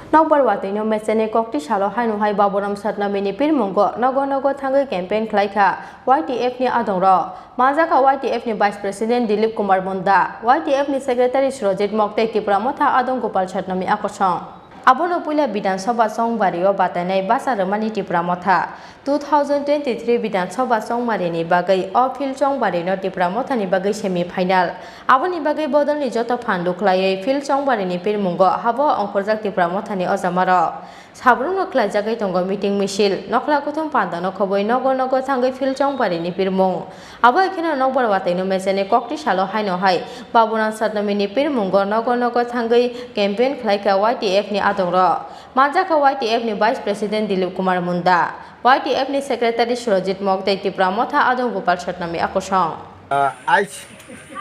Nogo Watwino Mechenwi kokti salo hainu hai Baburam Satnami ni Pirmungo Nogo Thangwi campaign Khlaikha YTF ni Adongrok Majaka YTF ni Vice President Dilip Kumar Munda YTF ni Secretary Surojit Mokte Tripura motha Adonggopal Satnami akosong Abono puila Bidan Sabha Songbario batanai Basaromani Tripura motha 2023 Bidan Sabha Songmarini bagai Ofil Songbarino Tripura motha ni bagai semi final Aboni bagai bodol ni joto phandu khlaiei Phil Songbarini Pirmungo habo ongkhorjak Tripura motha ni ojamaro Sabruno khlaijagai tongo meeting misil nokla kuthum pandano khoboi Nogo Thangwi Phil Songbarini Pirmung abo ekhina Nogo Watwino Mechenwi kokti salo haino hai Baburam Satnami ni Pirmungo Nogo Thangwi campaign Khlaikha YTF ni Adongrok Majaka YTF ni Vice President Dilip Kumar Munda YTF ni Secretary Surojit Mokte Tripura motha Adonggopal Satnami akosong आज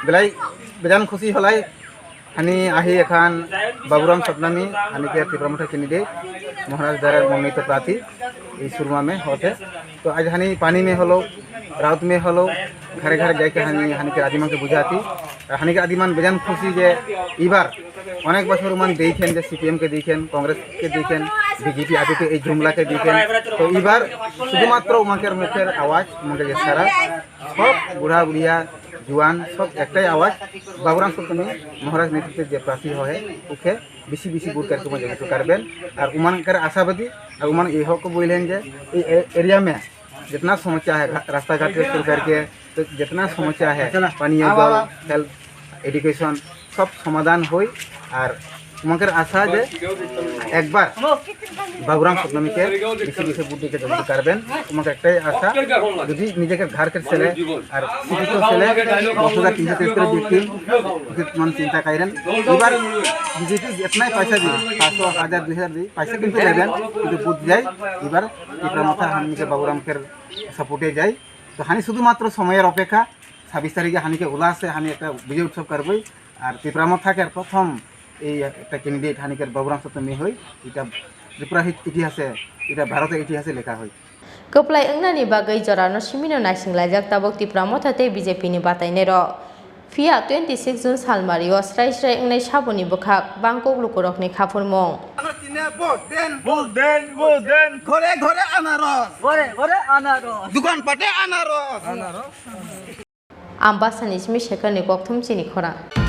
बेलाई बेजान खुशी हलाई हानि आही एखान बाबुराम सतनामी हानि के त्रिपुरा मठा कैंडिडेट महाराज दर मनोनीत प्रार्थी इस सुरमा में होते तो आज हानि पानी में हलो राउत में हलो घरे घरे जाके हानि के आदिमान के बुझाती हानि के आदिमान बेजान खुशी जे इबार अनेक बछर मान देखें जे सीपीएम के देखें कांग्रेस के देखें बीजेपी आदि के এই जुमला के देखें तो इबार শুধুমাত্র উমাকের মুখের আওয়াজ উমাকে সারা সব বুড়া বুড়িয়া जुआन सब एक आवाज बाबुराम सतनामी महाराज नेतृत्व जो प्रार्थी है उखे बेसि बेसि बुट करके मजा करबें और उमान कर आशावादी और उमान यह को बोलें जे एरिया में जितना समस्या है रास्ता घाट से शुरू करके तो जितना समस्या है पानी जल हेल्थ एजुकेशन सब समाधान हो और उमाकर आशा जे एक बार बाबुराम सतनामी के बेसि बेसि बुट के जल्दी करबें उमाकर एक आशा यदि निजे के घर के चले और सिटी तो चले 10,330 করে দেখি मन चिंता करें এবার बीजेपी जितना पैसा दी 500 1000 2000 दी पैसा কিন্তু लेबेन কিন্তু বুঝ যায় এবার ত্রিপুরা মাথা হানিকে বাবুরাম के सपोर्टे যায় তো হানি শুধুমাত্র সময়ের অপেক্ষা 26 তারিখে হানিকে উল্লাসে হানি একটা বিজয় উৎসব করবই আর ত্রিপুরা মাথাকে প্রথম এই একটা ক্যান্ডিডেট হানিকের বাবুরাম সতনামি হই এটা ত্রিপুরা ইতিহাসে এটা ভারতের ইতিহাসে লেখা হয় Keplai engnani bagai jorano simino nasinglajak tabok Tripura motha te BJP ni batainero Fia 26 June salmario srai engnai saboni bokhak bangkok lukorok ni khapurmong Boden ঘরে আনারস দোকান পাটে আনারস Ambassador Chini Khorang